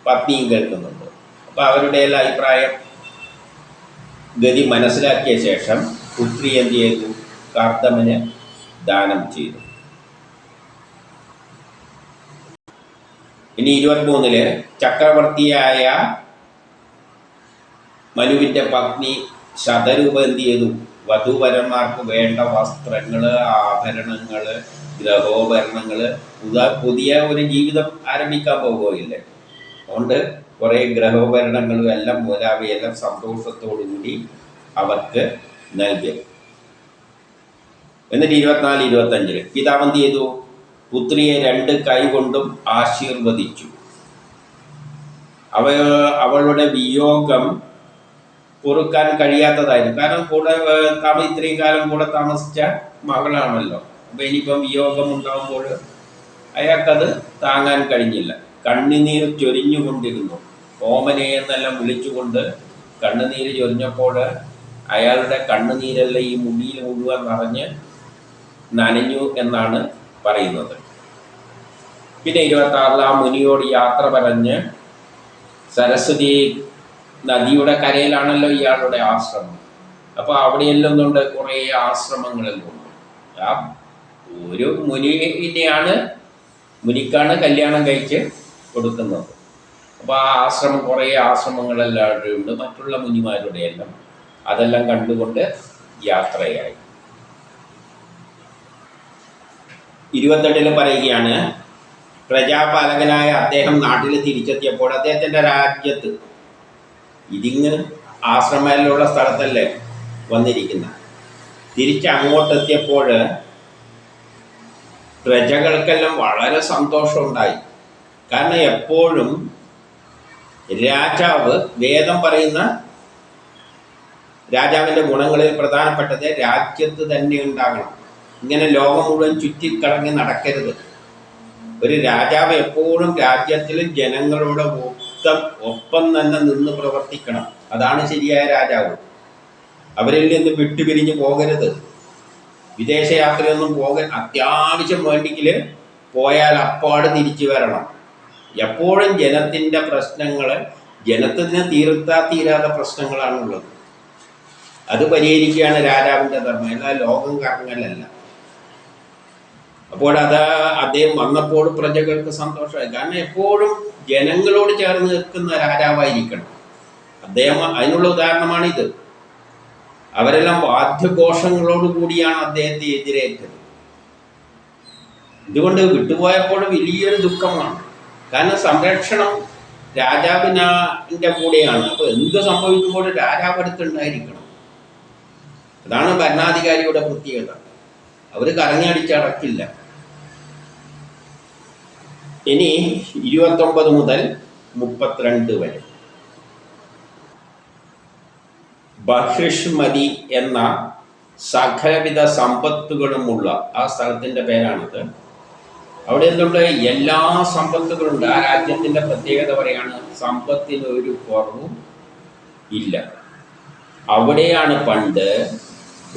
പത്നിയും കേൾക്കുന്നുണ്ട്. അപ്പോൾ അവരുടെ എല്ലാ അഭിപ്രായം ഗതി മനസ്സിലാക്കിയ ശേഷം പുത്രി എന്ത് ചെയ്തു? കർദമന് ദാനം ചെയ്തു. ഇനി 23 ചക്രവർത്തിയായ മനുവിൻ്റെ പത്നി ശതരൂപ എന്ത് ചെയ്തു? വധൂവരന്മാർക്ക് വേണ്ട വസ്ത്രങ്ങൾ, ആഭരണങ്ങൾ, ഗ്രഹോപകരണങ്ങൾ, പുതിയ ഒരു ജീവിതം ആരംഭിക്കാൻ പോകുകയില്ലേ, അതുകൊണ്ട് കുറേ ഗ്രഹോപകരണങ്ങളും എല്ലാം മുതലാവയെല്ലാം സന്തോഷത്തോടു കൂടി അവർക്ക് നൽകി. എന്നിട്ട് 24-25 പിതാവ് എന്ത് ചെയ്തു? പുത്രിയെ 2 കൈകൊണ്ടും ആശീർവദിച്ചു. അവളുടെ വിയോഗം പൊറുക്കാൻ കഴിയാത്തതായിരുന്നു. കാരണം കൂടെ ഇത്രയും കാലം കൂടെ താമസിച്ച മകളാണല്ലോ. അപ്പം ഇനിയിപ്പം വിയോഗം ഉണ്ടാകുമ്പോൾ അയാൾക്കത് താങ്ങാൻ കഴിഞ്ഞില്ല. കണ്ണുനീർ ചൊരിഞ്ഞുകൊണ്ടിരുന്നു. ഓമനെ എന്നെല്ലാം വിളിച്ചുകൊണ്ട് കണ്ണുനീര് ചൊരിഞ്ഞപ്പോൾ അയാളുടെ കണ്ണുനീരെല്ലാം ഈ മുടിയിൽ മുഴുവൻ നനഞ്ഞു എന്നാണ് പറയുന്നത്. പിന്നെ 26 ആ മുനിയോട് യാത്ര പറഞ്ഞ് സരസ്വതി നദിയുടെ കരയിലാണല്ലോ ഇയാളുടെ ആശ്രമം. അപ്പോൾ അവിടെയെല്ലാം ഉണ്ട് കുറേ ആശ്രമങ്ങളെല്ലാം ഉണ്ട്. ആ ഒരു മുനിക്കാണ് കല്യാണം കഴിച്ച് കൊടുക്കുന്നത്. അപ്പോൾ ആ ആശ്രമം കുറേ ആശ്രമങ്ങളെല്ലാം ഉണ്ട്, മറ്റുള്ള മുനിമാരുടെ എല്ലാം. അതെല്ലാം കണ്ടുകൊണ്ട് യാത്രയായി. 28 പറയുകയാണ്, പ്രജാപാലകനായ അദ്ദേഹം നാട്ടിൽ തിരിച്ചെത്തിയപ്പോൾ അദ്ദേഹത്തിൻ്റെ രാജ്യത്ത്, ഇതിങ്ങ് ആശ്രമത്തിലുള്ള സ്ഥലത്തല്ലേ വന്നിരിക്കുന്ന, തിരിച്ചങ്ങോട്ടെത്തിയപ്പോൾ പ്രജകൾക്കെല്ലാം വളരെ സന്തോഷമുണ്ടായി. കാരണം എപ്പോഴും രാജാവ്, വേദം പറയുന്ന രാജാവിൻ്റെ ഗുണങ്ങളിൽ പ്രധാനപ്പെട്ടത് രാജ്യത്ത് തന്നെ ഉണ്ടാകണം. ഇങ്ങനെ ലോകം മുഴുവൻ ചുറ്റിക്കറങ്ങി നടക്കരുത്. ഒരു രാജാവ് എപ്പോഴും രാജ്യത്തിൽ ജനങ്ങളോട് ഒപ്പം തന്നെ നിന്ന് പ്രവർത്തിക്കണം. അതാണ് ശരിയായ രാജാവ്. അവരിൽ നിന്ന് വിട്ടുപിരിഞ്ഞ് പോകരുത്. വിദേശയാത്രയൊന്നും അത്യാവശ്യം വേണ്ടെങ്കിൽ പോയാൽ അപ്പാട് തിരിച്ചു വരണം. എപ്പോഴും ജനത്തിൻ്റെ പ്രശ്നങ്ങൾ, ജനത്തിന് തീരാത്ത പ്രശ്നങ്ങളാണുള്ളത്. അത് പരിഹരിക്കുകയാണ് രാജാവിൻ്റെ ധർമ്മം, എല്ലാ ലോകം കറങ്ങലല്ല. അപ്പോൾ അദ്ദേഹം വന്നപ്പോൾ പ്രജകൾക്ക് സന്തോഷമായി. കാരണം എപ്പോഴും ജനങ്ങളോട് ചേർന്ന് നിൽക്കുന്ന രാജാവായിരിക്കണം അദ്ദേഹം. അതിനുള്ള ഉദാഹരണമാണിത്. അവരെല്ലാം വാദ്യഘോഷങ്ങളോട് കൂടിയാണ് അദ്ദേഹത്തെ എതിരേറ്റത്. ഇതുകൊണ്ട് വിട്ടുപോയപ്പോൾ വലിയൊരു ദുഃഖമാണ്. കാരണം സംരക്ഷണം രാജാവിൻ്റെ കൂടെയാണ്. അപ്പോൾ എന്ത് സംഭവിക്കുമ്പോൾ രാജാവ് അടുത്തുണ്ടായിരിക്കണം. അതാണ് ഭരണാധികാരിയുടെ പ്രത്യേകത. അവർ കറങ്ങിയടിച്ചടക്കില്ല. ഇനി 29 മുതൽ 32 വരെ. ബഹിഷ്മതി എന്ന സകലവിധ സമ്പത്തുകളുമുള്ള ആ സ്ഥലത്തിൻ്റെ പേരാണിത്. അവിടെ എന്തുണ്ട്? എല്ലാ സമ്പത്തുകളുണ്ട്. ആ രാജ്യത്തിൻ്റെ പ്രത്യേകത പറയാണ്, സമ്പത്തിന് ഒരു കുറവും ഇല്ല. അവിടെയാണ് പണ്ട്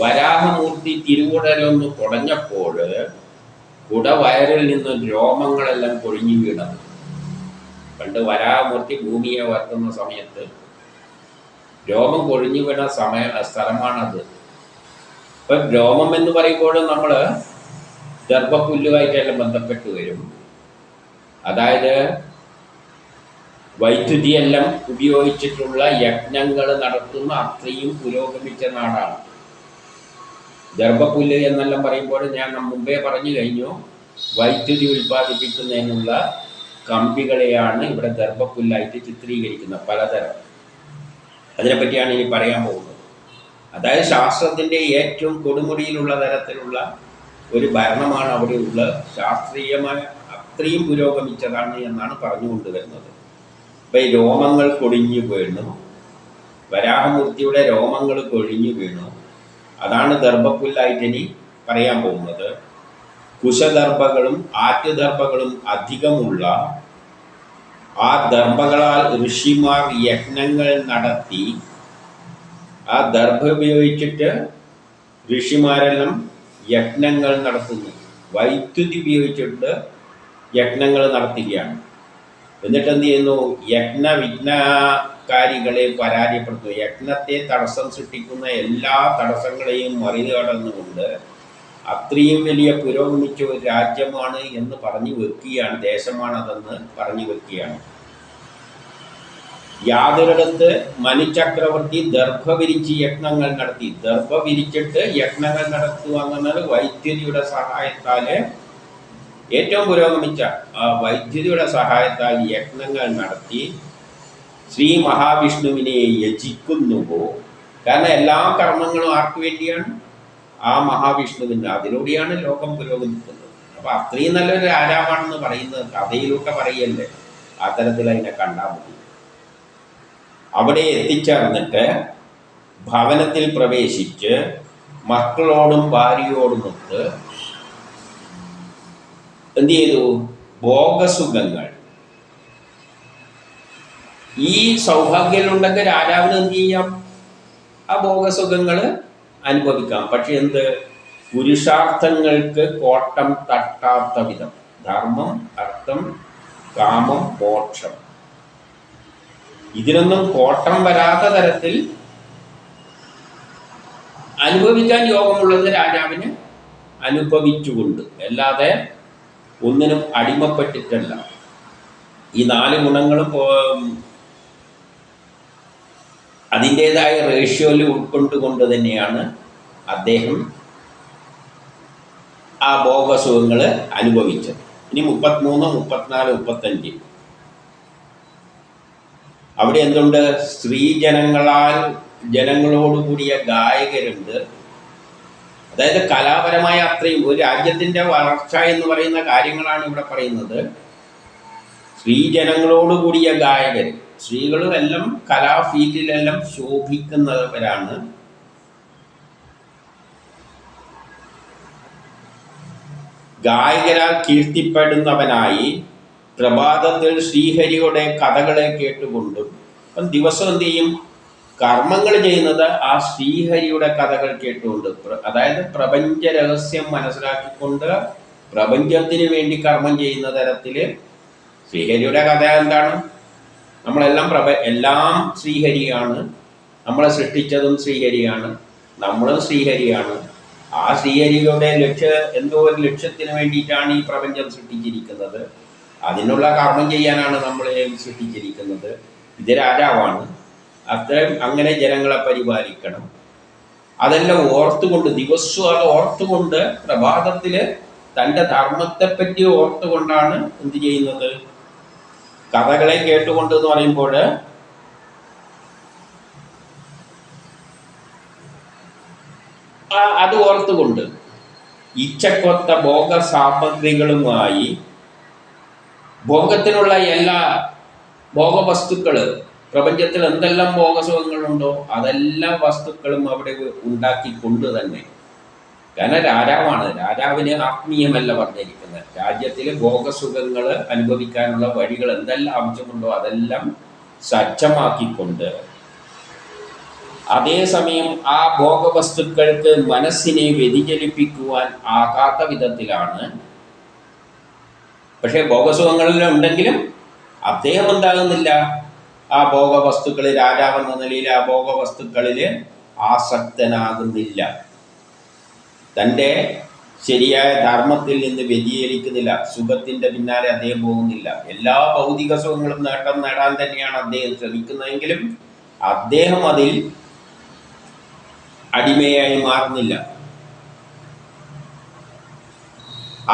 വരാഹമൂർത്തി തിരുവുടലൊന്ന് കുടഞ്ഞപ്പോൾ കുടവയറിൽ നിന്ന് രോമങ്ങളെല്ലാം കൊഴിഞ്ഞു വീണത്. പണ്ട് വരാഹമൂർത്തി ഭൂമിയെ വർത്തുന്ന സമയത്ത് രോമം കൊഴിഞ്ഞു വീണ സ്ഥലമാണത്. ഇപ്പം രോമം എന്ന് പറയുമ്പോൾ നമ്മൾ ഗർഭപുല്ലുമായിട്ടെല്ലാം ബന്ധപ്പെട്ട് വരും. അതായത് വൈദ്യുതിയെല്ലാം ഉപയോഗിച്ചിട്ടുള്ള യജ്ഞങ്ങൾ നടത്തുന്ന അത്രയും പുരോഗമിച്ച നാടാണ്. ഗർഭപുല്ല് എന്നെല്ലാം പറയുമ്പോൾ ഞാൻ മുമ്പേ പറഞ്ഞു കഴിഞ്ഞു, വൈദ്യുതി ഉൽപ്പാദിപ്പിക്കുന്നതിനുള്ള കമ്പികളെയാണ് ഇവിടെ ഗർഭപുല്ലായിട്ട് ചിത്രീകരിക്കുന്നത് പലതരം. അതിനെപ്പറ്റിയാണ് ഇനി പറയാൻ പോകുന്നത്. അതായത് ശാസ്ത്രത്തിൻ്റെ ഏറ്റവും കൊടുമുടിയിലുള്ള തരത്തിലുള്ള ഒരു ഭരണമാണ് അവിടെയുള്ള. ശാസ്ത്രീയമായ അത്രയും പുരോഗമിച്ചതാണ് എന്നാണ് പറഞ്ഞുകൊണ്ടുവരുന്നത്. അപ്പം ഈ രോമങ്ങൾ കൊഴിഞ്ഞു വീണു, വരാഹമൂർത്തിയുടെ രോമങ്ങൾ കൊഴിഞ്ഞു വീണു. അതാണ് ദർഭപ്പുല്ലായിട്ട് ഇനി പറയാൻ പോകുന്നത്. കുശദർഭകളും ആറ്റുദർഭകളും അധികമുള്ള ആ ദർഭകളാൽ ഋഷിമാർ യജ്ഞങ്ങൾ നടത്തി. ആ ദർഭ ഉപയോഗിച്ചിട്ട് ഋഷിമാരെല്ലാം യജ്ഞങ്ങൾ നടത്തുന്നു. വൈദ്യുതി ഉപയോഗിച്ചിട്ട് യജ്ഞങ്ങൾ നടത്തുകയാണ്. എന്നിട്ട് എന്ത് ചെയ്യുന്നു? യജ്ഞവിഘ്നകാരികളെ പരാജയപ്പെടുത്തുന്നു. യജ്ഞത്തെ തടസ്സം സൃഷ്ടിക്കുന്ന എല്ലാ തടസ്സങ്ങളെയും മറികടന്നുകൊണ്ട് അത്രയും വലിയ പുരോഗമിച്ച ഒരു രാജ്യമാണ് എന്ന് പറഞ്ഞു വെക്കുകയാണ്, ദേശമാണതെന്ന് പറഞ്ഞു വെക്കുകയാണ്. യാതൊരിടത്ത് മനുചക്രവർത്തി ദർഭ വിരിച്ച് യജ്ഞങ്ങൾ നടത്തി. ദർഭ വിരിച്ചിട്ട് യജ്ഞങ്ങൾ നടത്തുക എന്നാൽ വൈദ്യുതിയുടെ സഹായത്താൽ, ഏറ്റവും പുരോഗമിച്ച വൈദ്യുതിയുടെ സഹായത്താൽ യജ്ഞങ്ങൾ നടത്തി ശ്രീ മഹാവിഷ്ണുവിനെ യജിക്കുന്നുവോ. കാരണം എല്ലാ കർമ്മങ്ങളും ആർക്ക് വേണ്ടിയാണ്? ആ മഹാവിഷ്ണുവിന്. അതിലൂടെയാണ് ലോകം പുരോഗമിക്കുന്നത്. അപ്പം അത്രയും നല്ലൊരു രാജാവാണെന്ന് പറയുന്നത് കഥയിലൂടെ പറയല്ലേ, ആ തരത്തിൽ അതിനെ കണ്ടാൽ മതി. അവിടെ എത്തിച്ചേർന്നിട്ട് ഭവനത്തിൽ പ്രവേശിച്ച് മക്കളോടും ഭാര്യയോടുമൊത്ത് എന്ത് ചെയ്തു? ഭോഗസുഖങ്ങൾ. ഈ സൗഭാഗ്യമുണ്ടെങ്കിൽ രാജാവിന് എന്ത് ചെയ്യാം? ആ ഭോഗസുഖങ്ങൾ അനുഭവിക്കാം. പക്ഷെ എന്ത്? പുരുഷാർത്ഥങ്ങൾക്ക് കോട്ടം തട്ടാത്ത വിധം. ധർമ്മം, അർത്ഥം, കാമം, മോക്ഷം, ഇതിനൊന്നും കോട്ടം വരാത്ത തരത്തിൽ അനുഭവിക്കാൻ യോഗമുള്ളത് രാജാവിന് അനുഭവിച്ചുകൊണ്ട്, അല്ലാതെ ഒന്നിനും അടിമപ്പെട്ടിട്ടല്ല. ഈ 4 ഗുണങ്ങളും അതിൻ്റേതായ റേഷ്യോയിൽ ഉൾക്കൊണ്ടുകൊണ്ട് തന്നെയാണ് അദ്ദേഹം ആ ഭോഗസുഖങ്ങൾ അനുഭവിച്ചത്. ഇനി 33, 34, 35 അവിടെ എന്തുണ്ട്? ജനങ്ങളോടുകൂടിയ ഗായകരുണ്ട്. അതായത് കലാപരമായ അത്രയും ഒരു രാജ്യത്തിൻ്റെ വളർച്ച എന്ന് പറയുന്ന കാര്യങ്ങളാണ് ഇവിടെ പറയുന്നത്. സ്ത്രീജനങ്ങളോടുകൂടിയ ഗായകർ, സ്ത്രീകളും എല്ലാം കലാഫീൽഡിലെല്ലാം ശോഭിക്കുന്നവരാണ്. ഗായകരാൽ കീർത്തിപ്പെടുന്നവനായി പ്രഭാതത്തിൽ ശ്രീഹരിയുടെ കഥകളെ കേട്ടുകൊണ്ടും. അപ്പം ദിവസം എന്ത് ചെയ്യും? കർമ്മങ്ങൾ ചെയ്യുന്നത് ആ ശ്രീഹരിയുടെ കഥകൾ കേട്ടുകൊണ്ട്. അതായത് പ്രപഞ്ച രഹസ്യം മനസ്സിലാക്കിക്കൊണ്ട് പ്രപഞ്ചത്തിന് വേണ്ടി കർമ്മം ചെയ്യുന്ന തരത്തിൽ. ശ്രീഹരിയുടെ കഥ എന്താണ്? നമ്മളെല്ലാം എല്ലാം ശ്രീഹരിയാണ്. നമ്മളെ സൃഷ്ടിച്ചതും ശ്രീഹരിയാണ്, നമ്മളും ശ്രീഹരിയാണ്. ആ ശ്രീഹരിയുടെ എന്തോ ഒരു ലക്ഷ്യത്തിന് വേണ്ടിയിട്ടാണ് ഈ പ്രപഞ്ചം സൃഷ്ടിച്ചിരിക്കുന്നത്. അതിനുള്ള കർമ്മം ചെയ്യാനാണ് നമ്മളെ സൃഷ്ടിച്ചിരിക്കുന്നത്. ഇത് രാജാവാണ്. അത്രയും അങ്ങനെ ജനങ്ങളെ പരിപാലിക്കണം. അതെല്ലാം ഓർത്തുകൊണ്ട്, ദിവസവും അത് ഓർത്തുകൊണ്ട്, പ്രഭാതത്തിൽ തൻ്റെ ധർമ്മത്തെപ്പറ്റി ഓർത്തുകൊണ്ടാണ് എന്ത് ചെയ്യുന്നത്? കഥകളെ കേട്ടുകൊണ്ട് എന്ന് പറയുമ്പോൾ അത് ഓർത്തുകൊണ്ട് ഇച്ഛക്കൊത്ത ഭോഗ സാമഗ്രികളുമായി ഭോഗത്തിനുള്ള എല്ലാ ഭോഗവസ്തുക്കൾ, പ്രപഞ്ചത്തിൽ എന്തെല്ലാം ഭോഗസുഖങ്ങളുണ്ടോ അതെല്ലാം വസ്തുക്കളും അവിടെ ഉണ്ടാക്കിക്കൊണ്ട് തന്നെ. കാരണം രാജാവാണ്, രാജാവിന് ആത്മീയമല്ല പറഞ്ഞിരിക്കുന്നത്. രാജ്യത്തിൽ ഭോഗസുഖങ്ങൾ അനുഭവിക്കാനുള്ള വഴികൾ എന്തെല്ലാം ആവശ്യമുണ്ടോ അതെല്ലാം സജ്ജമാക്കിക്കൊണ്ട്, അതേസമയം ആ ഭോഗവസ്തുക്കൾക്ക് മനസ്സിനെ വ്യതിചലിപ്പിക്കുവാൻ ആകാത്ത വിധത്തിലാണ്. പക്ഷേ ഭോഗസുഖങ്ങളിൽ ഉണ്ടെങ്കിലും അദ്ദേഹം എന്താകുന്നില്ല, ആ ഭോഗവസ്തുക്കളിൽ രാജാവെന്ന നിലയിൽ ആ ഭോഗവസ്തുക്കളിൽ ആസക്തനാകുന്നില്ല. തൻ്റെ ശരിയായ ധർമ്മത്തിൽ നിന്ന് വ്യതിചലിക്കുന്നില്ല. സുഖത്തിൻ്റെ പിന്നാലെ അദ്ദേഹം പോകുന്നില്ല. എല്ലാ ഭൗതിക സുഖങ്ങളും നേടാൻ തന്നെയാണ് അദ്ദേഹം ശ്രമിക്കുന്നതെങ്കിലും അദ്ദേഹം അതിൽ അടിമയായി മാറുന്നില്ല.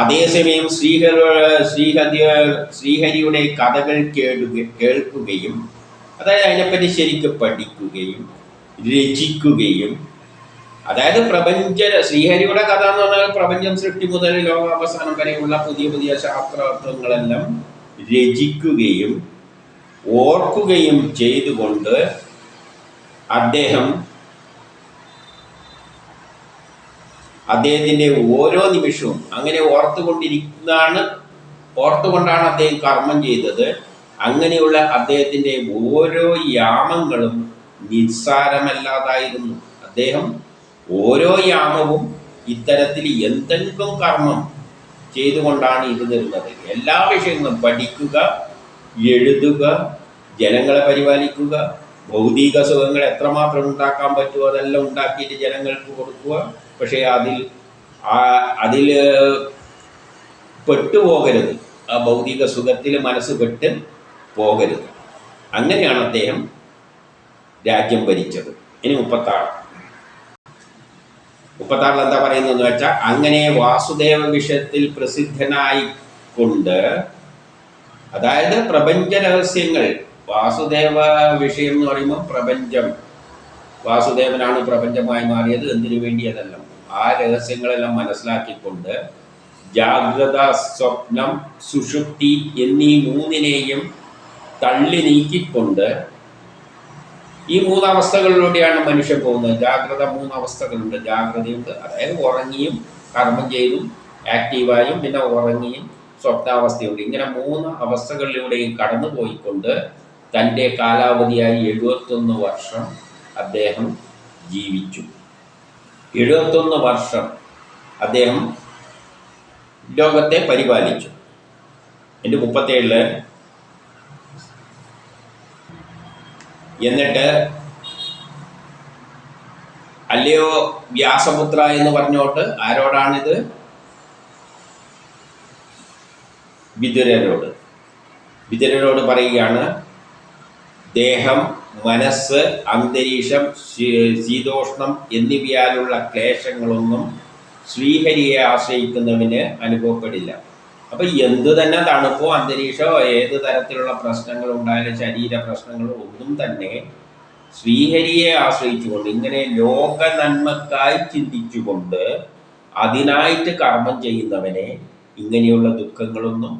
അതേസമയം ശ്രീഹരിയുടെ കഥകൾ കേൾക്കുകയും അതായത് അതിനെപ്പറ്റി ശരിക്കും പഠിക്കുകയും രചിക്കുകയും, അതായത് ശ്രീഹരിയുടെ കഥ എന്ന് പറഞ്ഞാൽ പ്രപഞ്ചം സൃഷ്ടി മുതൽ ലോകാവസാനം വരെയുള്ള പുതിയ പുതിയ ശാസ്ത്രത്വങ്ങളെല്ലാം രചിക്കുകയും ഓർക്കുകയും ചെയ്തുകൊണ്ട് അദ്ദേഹത്തിൻ്റെ ഓരോ നിമിഷവും അങ്ങനെ ഓർത്തുകൊണ്ടാണ് അദ്ദേഹം കർമ്മം ചെയ്തത്. അങ്ങനെയുള്ള അദ്ദേഹത്തിൻ്റെ ഓരോ യാമങ്ങളും നിസ്സാരമല്ലാതായിരുന്നു. അദ്ദേഹം ഓരോ യാമവും ഇത്തരത്തിൽ എന്തെങ്കിലും കർമ്മം ചെയ്തുകൊണ്ടാണ് ഇരുന്നിരുന്നത്. എല്ലാ വിഷയങ്ങളും പഠിക്കുക, എഴുതുക, ജനങ്ങളെ പരിപാലിക്കുക, ഭൗതിക സുഖങ്ങൾ എത്രമാത്രം ഉണ്ടാക്കാൻ പറ്റുമോ അതെല്ലാം ഉണ്ടാക്കിയിട്ട് ജനങ്ങൾക്ക് കൊടുക്കുക. പക്ഷേ അതിൽ പെട്ടുപോകരുത്, ആ ഭൗതിക സുഖത്തിൽ മനസ്സ് പെട്ട് പോകരുത്. അങ്ങനെയാണ് അദ്ദേഹം രാജ്യം ഭരിച്ചത്. ഇനി 36 എന്താ പറയുന്നതെന്ന് വെച്ചാൽ, അങ്ങനെ വാസുദേവ വിഷയത്തിൽ പ്രസിദ്ധനായിക്കൊണ്ട്, അതായത് പ്രപഞ്ച രഹസ്യങ്ങൾ, വാസുദേവ വിഷയം എന്ന് പറയുമ്പോൾ പ്രപഞ്ചം, വാസുദേവനാണ് പ്രപഞ്ചമായി മാറിയത്, എന്തിനു വേണ്ടിയതെല്ലാം ആ രഹസ്യങ്ങളെല്ലാം മനസ്സിലാക്കിക്കൊണ്ട് ജാഗ്രത, സ്വപ്നം, സുഷുപ്തി എന്നീ മൂന്നിനെയും തള്ളി നീക്കിക്കൊണ്ട്, ഈ 3 അവസ്ഥകളിലൂടെയാണ് മനുഷ്യൻ പോകുന്നത്. ജാഗ്രത 3 അവസ്ഥകളുണ്ട്. ജാഗ്രതയുണ്ട്, അതായത് ഉറങ്ങിയും കർമ്മം ചെയ്തും ആക്റ്റീവായും, പിന്നെ ഉറങ്ങിയും സ്വപ്നാവസ്ഥയുണ്ട്. ഇങ്ങനെ 3 അവസ്ഥകളിലൂടെയും കടന്നു പോയിക്കൊണ്ട് തൻ്റെ കാലാവധിയായി 71 വർഷം അദ്ദേഹം ജീവിച്ചു. 71 വർഷം അദ്ദേഹം ലോകത്തെ പരിപാലിച്ചു. എൻ്റെ 37 എന്നിട്ട് അല്ലയോ വ്യാസപുത്ര എന്ന് പറഞ്ഞോട്ട് ആരോടാണിത്? വിതുരരോട് പറയുകയാണ്, ദേഹം, മനസ്സ്, അന്തരീക്ഷം, ശീതോഷ്ണം എന്നിവയാലുള്ള ക്ലേശങ്ങളൊന്നും ശ്രീഹരിയെ ആശ്രയിക്കുന്നവന് അനുഭവപ്പെടില്ല. അപ്പൊ എന്ത് തന്നെ തണുപ്പോ അന്തരീക്ഷമോ ഏത് തരത്തിലുള്ള പ്രശ്നങ്ങൾ ഉണ്ടായാലും, ശരീര പ്രശ്നങ്ങളോ ഒന്നും തന്നെ ശ്രീഹരിയെ ആശ്രയിച്ചുകൊണ്ട്, ഇങ്ങനെ ലോക നന്മക്കായി ചിന്തിച്ചുകൊണ്ട് അതിനായിട്ട് കർമ്മം ചെയ്യുന്നവനെ ഇങ്ങനെയുള്ള ദുഃഖങ്ങളൊന്നും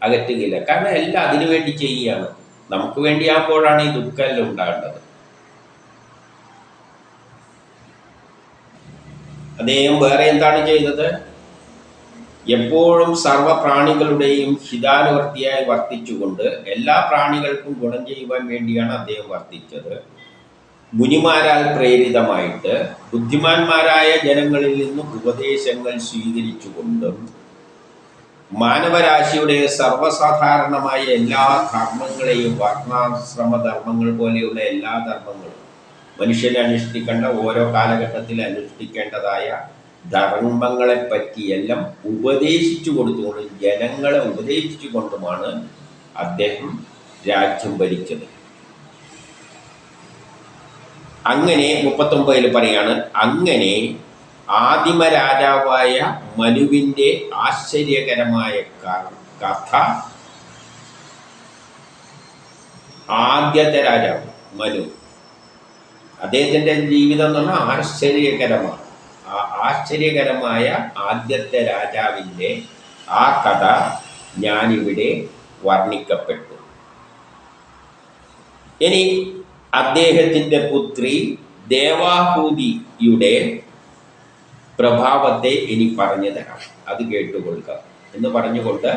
അകറ്റുകയില്ല. കാരണം എല്ലാം അതിനു വേണ്ടി ചെയ്യുകയാണ്. നമുക്ക് വേണ്ടിയാകുമ്പോഴാണ് ഈ ദുഃഖമെല്ലാം ഉണ്ടാകേണ്ടത്. അദ്ദേഹം വേറെ എന്താണ് ചെയ്തത്? എപ്പോഴും സർവപ്രാണികളുടെയും ഹിതാനുവർത്തിയായി വർത്തിച്ചുകൊണ്ട് എല്ലാ പ്രാണികൾക്കും ഗുണം ചെയ്യുവാൻ വേണ്ടിയാണ് അദ്ദേഹം വർത്തിച്ചത്. മുനിമാരാൽ പ്രേരിതമായിട്ട് ബുദ്ധിമാന്മാരായ ജനങ്ങളിൽ നിന്നും ഉപദേശങ്ങൾ സ്വീകരിച്ചുകൊണ്ടും മാനവരാശിയുടെ സർവ്വസാധാരണമായ എല്ലാ ധർമ്മങ്ങളെയും, വർണ്ണാശ്രമധർമ്മങ്ങൾ പോലെയുള്ള എല്ലാ ധർമ്മങ്ങളും, മനുഷ്യൻ അനുഷ്ഠിക്കേണ്ട ഓരോ കാലഘട്ടത്തിൽ അനുഷ്ഠിക്കേണ്ടതായ ധർമ്മങ്ങളെ പറ്റിയെല്ലാം ഉപദേശിച്ചു കൊടുത്തുകൊണ്ട്, ജനങ്ങളെ ഉപദേശിച്ചു കൊണ്ടുമാണ് അദ്ദേഹം രാജ്യം ഭരിച്ചത്. അങ്ങനെ 39 പറയാണ്, അങ്ങനെ ആദിമ രാജാവായ മനുവിൻ്റെ ആശ്ചര്യകരമായ കഥ, ആദ്യത്തെ രാജാവ് മനു, അദ്ദേഹത്തിൻ്റെ ജീവിതം എന്ന് പറഞ്ഞാൽ ആശ്ചര്യകരമാണ്. ആ ആശ്ചര്യകരമായ ആദ്യത്തെ രാജാവിൻ്റെ ആ കഥ ഞാനിവിടെ വർണ്ണിക്കപ്പെട്ടു. ഇനി അദ്ദേഹത്തിൻ്റെ പുത്രി ദേവാഹൂതിയുടെ പ്രഭാവത്തെ ഇനി പറഞ്ഞു തരാം, അത് കേട്ടുകൊള്ളുക എന്ന് പറഞ്ഞുകൊണ്ട്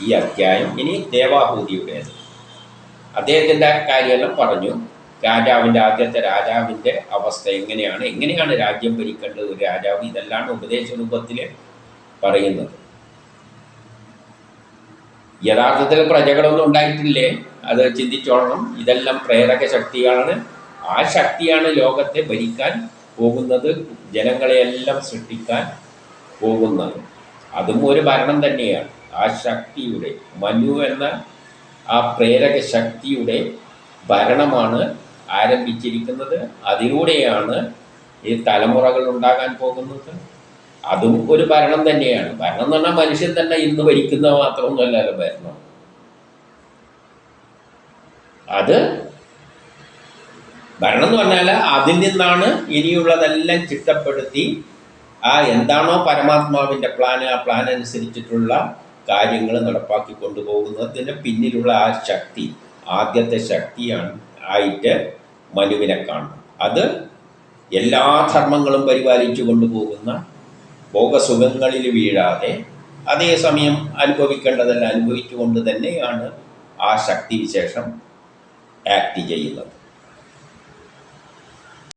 ഈ അധ്യായം ഇനി ദേവാഹൂതിയുടേത്. അദ്ദേഹത്തിൻ്റെ കാര്യമെല്ലാം പറഞ്ഞു. ആദ്യത്തെ രാജാവിൻ്റെ അവസ്ഥ എങ്ങനെയാണ് രാജ്യം ഭരിക്കേണ്ടത് ഒരു രാജാവ്, ഇതെല്ലാം ഉപദേശ രൂപത്തിൽ പറയുന്നത്. യഥാർത്ഥത്തിൽ പ്രജകളൊന്നും ഉണ്ടായിട്ടില്ലേ, അത് ചിന്തിച്ചോളണം. ഇതെല്ലാം പ്രേരക ശക്തിയാണ്. ആ ശക്തിയാണ് ലോകത്തെ ഭരിക്കാൻ പോകുന്നത്, ജനങ്ങളെയെല്ലാം സൃഷ്ടിക്കാൻ പോകുന്നത്. അതും ഒരു ഭരണം തന്നെയാണ്. ആ ശക്തിയുടെ, മനു എന്ന ആ പ്രേരക ശക്തിയുടെ ഭരണമാണ് ആരംഭിച്ചിരിക്കുന്നത്. അതിലൂടെയാണ് ഈ തലമുറകൾ ഉണ്ടാകാൻ പോകുന്നത്. അതും ഒരു ഭരണം തന്നെയാണ്. ഭരണം എന്ന് പറഞ്ഞാൽ മനുഷ്യൻ തന്നെ ഇന്ന് ഭരിക്കുന്നത് മാത്രമൊന്നുമല്ലല്ലോ ഭരണം. അത് ഭരണം എന്ന് പറഞ്ഞാൽ അതിൽ നിന്നാണ് ഇനിയുള്ളതെല്ലാം ചിട്ടപ്പെടുത്തി എന്താണോ പരമാത്മാവിൻ്റെ പ്ലാൻ, ആ പ്ലാൻ അനുസരിച്ചിട്ടുള്ള കാര്യങ്ങൾ നടപ്പാക്കി കൊണ്ടുപോകുന്നതിന് പിന്നിലുള്ള ആ ശക്തി, ആദ്യത്തെ ശക്തിയാണ് ആയിട്ട് മനുവിനെ കാണുന്നത്. അത് എല്ലാ ധർമ്മങ്ങളും പരിപാലിച്ചു കൊണ്ടുപോകുന്ന, ഭോഗസുഖങ്ങളിൽ വീഴാതെ അതേസമയം അനുഭവിക്കേണ്ടതെല്ലാം അനുഭവിച്ചുകൊണ്ട് തന്നെയാണ് ആ ശക്തിവിശേഷം ആക്ട് ചെയ്യുന്നത്.